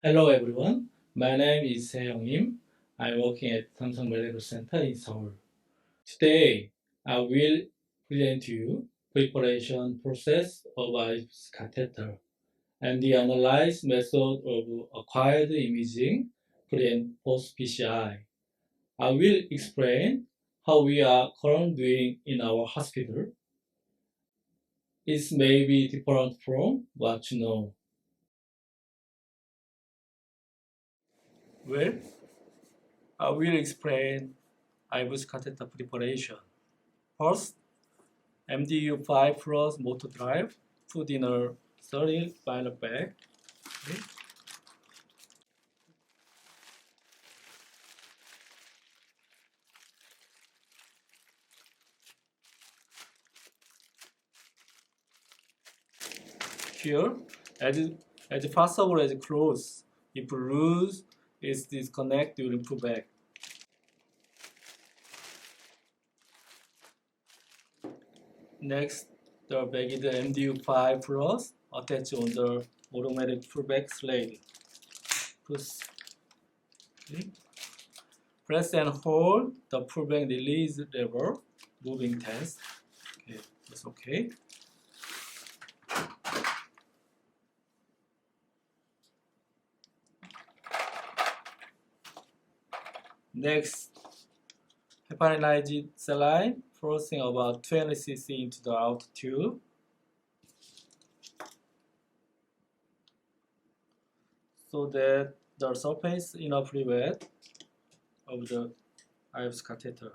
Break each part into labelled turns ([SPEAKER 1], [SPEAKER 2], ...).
[SPEAKER 1] Hello everyone, my name is Seong Im. I'm working at Samsung Medical Center in Seoul. Today, I will present to you preparation process of IVUS catheter and the analyze method of acquired imaging pre and post PCI. I will explain how we are currently doing in our hospital. It may be different from what you know. Well, I will explain IVUS catheter preparation. First, MDU5 plus motor drive put in a 30 liner bag. Okay. Here, as possible as close. If loose, is disconnect during pullback. Next, the bag is the MDU5 plus attached on the automatic pullback slide. Okay. Press and hold the pullback release lever, moving test. Okay, that's okay. Next, heparinized saline forcing about 20 cc into the outer tube. So that the surface enough wet of the IVUS catheter.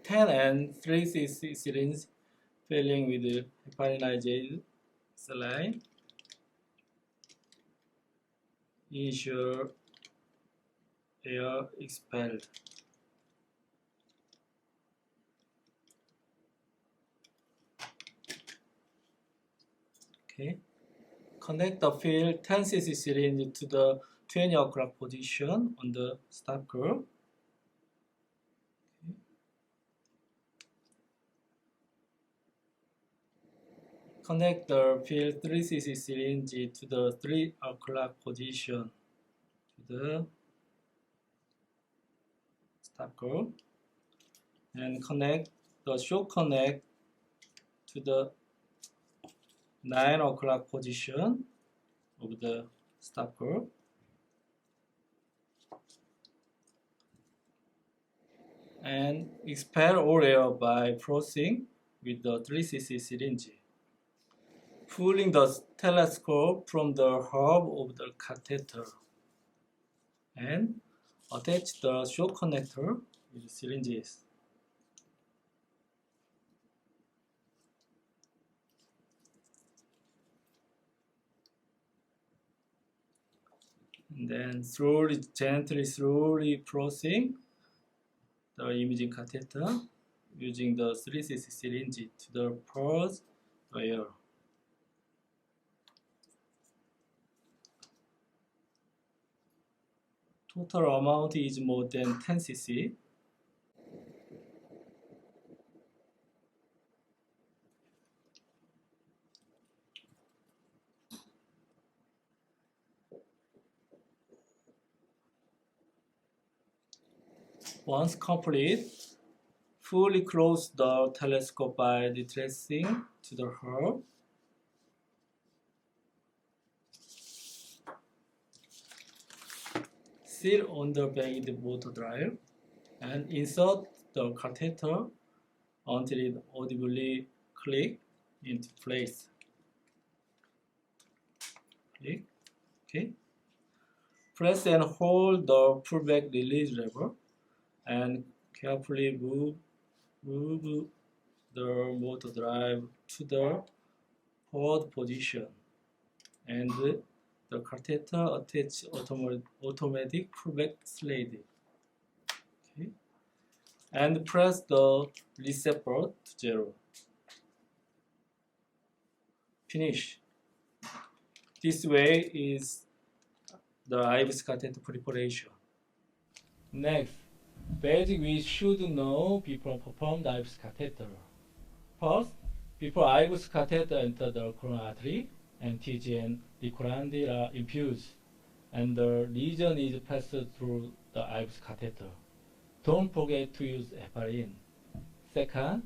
[SPEAKER 1] 10 and 3 cc syringe filling with heparinized saline. Ensure air expelled. Okay. Connect the filled 10 cc syringe to the 20 o'clock position on the stop curve. Connect the filled 3 cc syringe to the 3 o'clock position to the stop curve, and connect the shock connect to the 9 o'clock position of the stop curve. And expel all air by forcing with the 3 cc syringe. Pulling the telescope from the hub of the catheter and attach the shock connector with syringes. And then gently forcing the imaging catheter using the 3 cc syringe to the pulse the air. Total amount is more than 10 cc. Once complete, fully close the telescope by retracing to the hub. Seal on the bagged motor drive and insert the catheter until it audibly clicks into place. Click. Okay. Press and hold the pullback release lever and carefully move the motor drive to the forward position, and the catheter attach automatic pullback slide. Okay. And press the reset button to 0. Finish. This way is the IVUS catheter preparation. Next, basic we should know before perform the IVUS catheter. First, Before IVUS catheter enter the coronary artery, NTG and liquorandil are infused, and the lesion is passed through the IVUS catheter. Don't forget to use heparin. Second,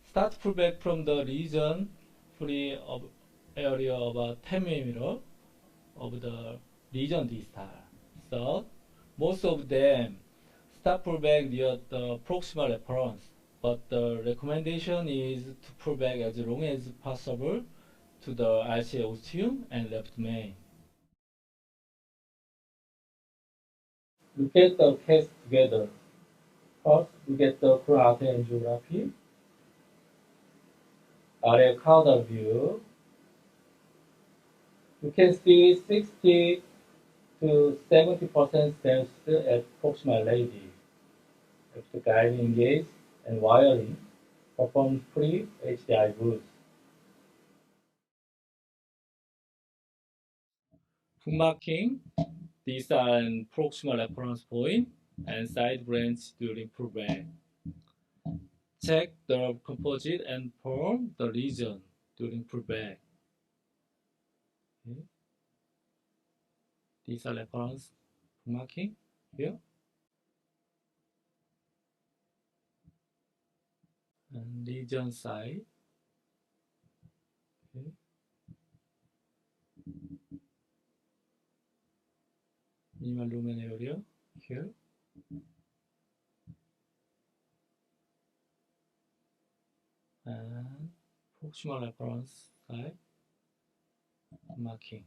[SPEAKER 1] start pullback from the lesion free of area about 10 mm of the lesion distal. Third, most of them start pullback near the proximal reference, but the recommendation is to pull back as long as possible to the RCA ostium and left main. Look at the case together. First, look at the coronary angiography, area caudal view. You can see 60 to 70% cells at proximal radii. After guiding engage and wiring, perform free HDI IVUS. Bookmarking, these are an proximal reference point and side branch during pullback. Check the composite and form the lesion during pullback. Okay. These are reference bookmarking here. And lesion side. Okay. Minimal lumen area here. And proximal reference side marking.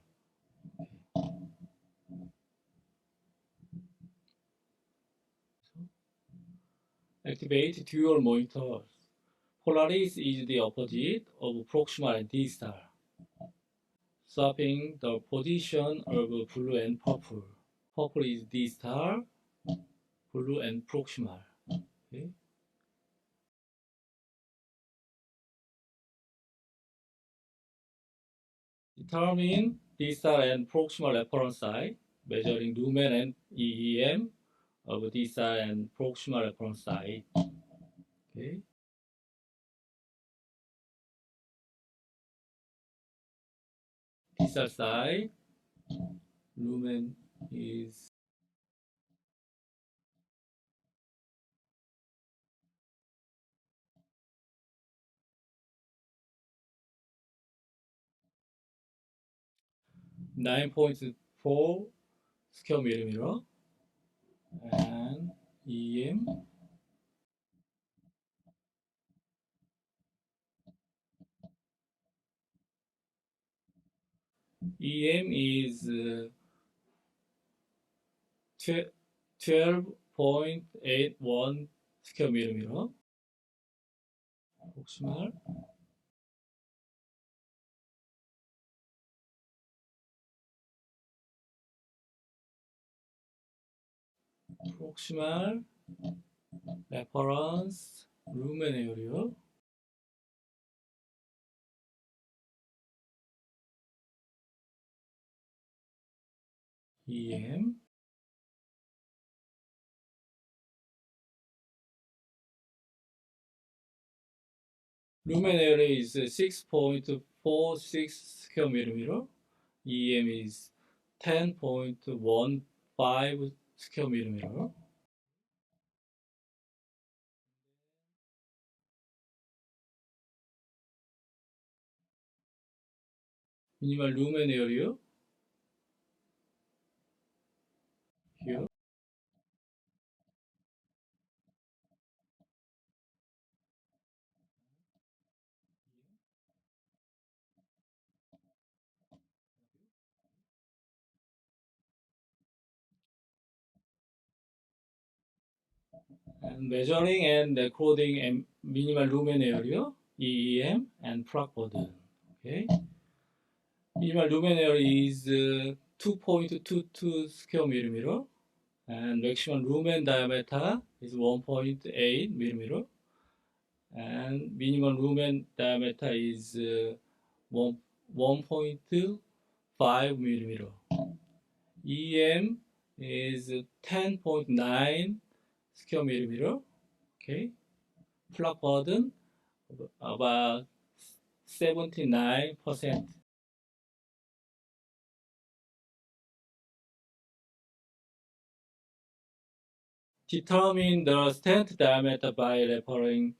[SPEAKER 1] Activate dual monitors. Polaris is the opposite of proximal and distal. Swapping the position of blue and purple. Purple is distal, blue and proximal. Okay. Determine distal and proximal reference side, measuring lumen and EEM of distal and proximal reference side. Okay. Distal side, lumen is 9.4 square millimeter, and EM is 12.81 square millimeter. Proximal. Proximal reference lumen area. EM. Lumen area is 6.46 square millimeter. EM is 10.15 square millimeter. Minimal lumen area here. And measuring and recording minimal lumen area, EEM, and plaque burden. Okay. Minimal lumen area is 2.22 square millimeter, and maximum lumen diameter is 1.8 millimeter, and minimum lumen diameter is 1.5 millimeter. EM is 10.9 square millimeter. Okay. Plaque burden about 79%. Determine the stent diameter by referring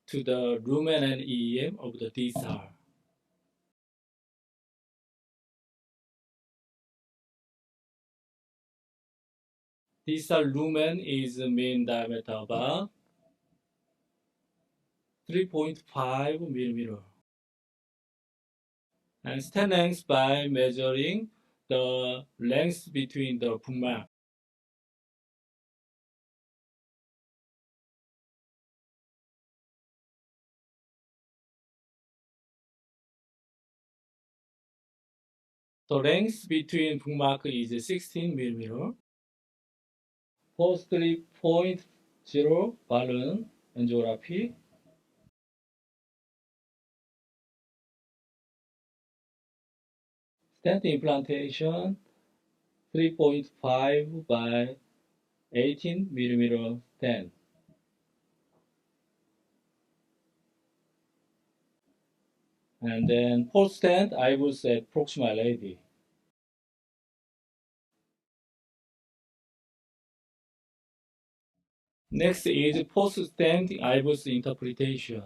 [SPEAKER 1] to the lumen and EM of the distal. Distal lumen is mean diameter about 3.5 millimeter. And stent length by measuring the length between the bookmark. The length between bookmark is 16 millimeter. Post 3.0 balloon angiography. Stent implantation 3.5 by 18 millimeter stent. And then post stent IVUS at proximal lady. Next is post stent IVUS interpretation.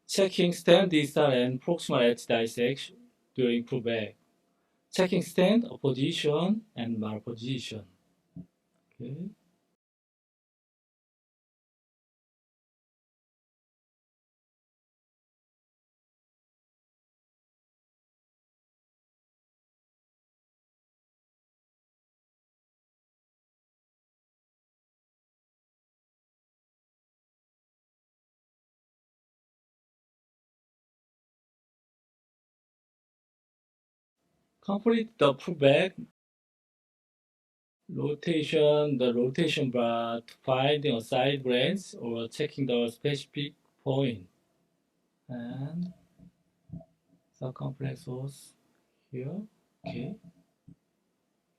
[SPEAKER 1] Checking stent distal and proximal edge dissection during pullback. Checking stent position and malposition. Okay. Complete the pullback rotation, the rotation bar to find a side branch or checking the specific point. And circumflex was here, okay,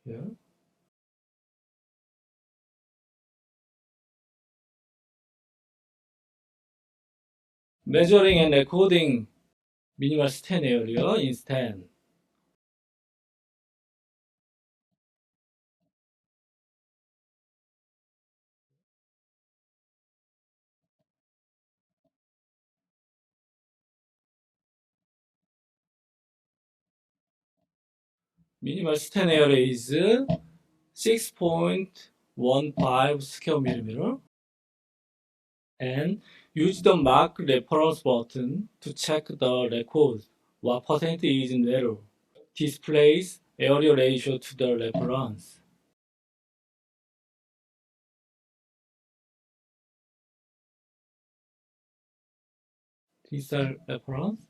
[SPEAKER 1] here. Measuring and recording minimal stent area in stent. Minimal stent area is 6.15 square millimeter. And use the mark reference button to check the record. What percentage is in error? Displays area ratio to the reference. Distal reference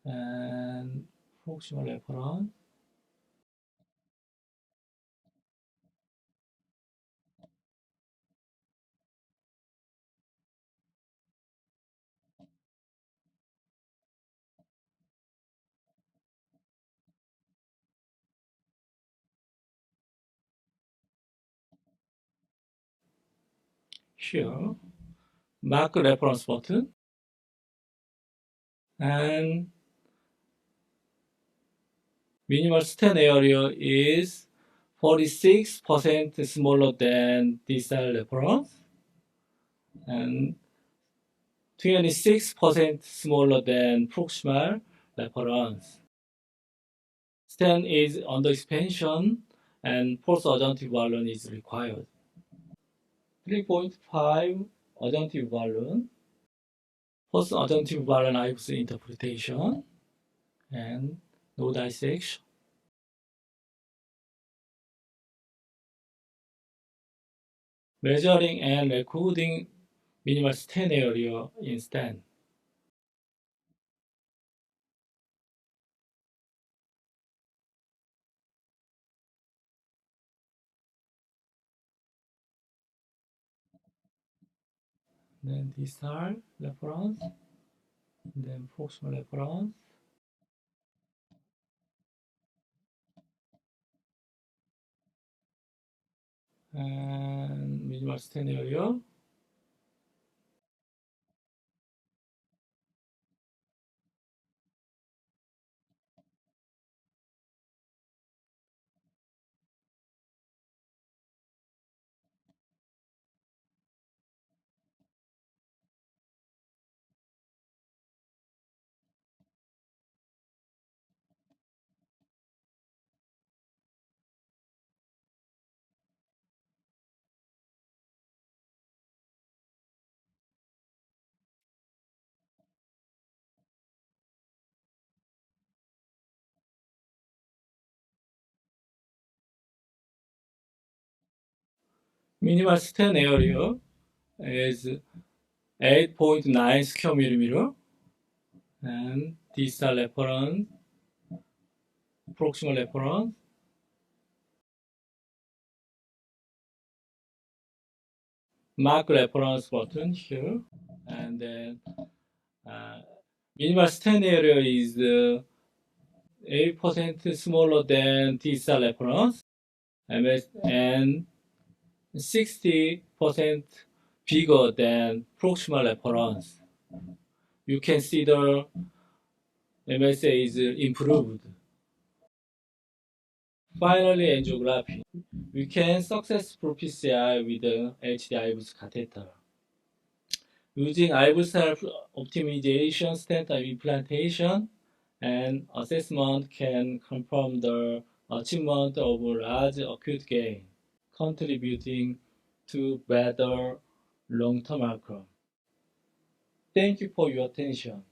[SPEAKER 1] and proximal reference. Here, mark reference button. And minimal stent area is 46% smaller than distal reference and 26% smaller than proximal reference. Stent is under expansion and post-adjunctive balloon is required. 3.5 adjunctive balloon, post-adjunctive balloon IVUS interpretation, and no dissection. Measuring and recording minimal stent area in stent. Then distal reference, then proximal reference. And minimal stent area. Minimal stent area is 8.9 square millimeter, and distal reference, proximal reference, mark reference button here, and then minimal stent area is 8% smaller than distal reference, and 60% bigger than proximal reference. You can see the MSA is improved. Finally, angiography. We can successfully PCI with the HD IVUS catheter. Using IVUS self-optimization stent implantation and assessment can confirm the achievement of large acute gain, contributing to better long-term outcome. Thank you for your attention.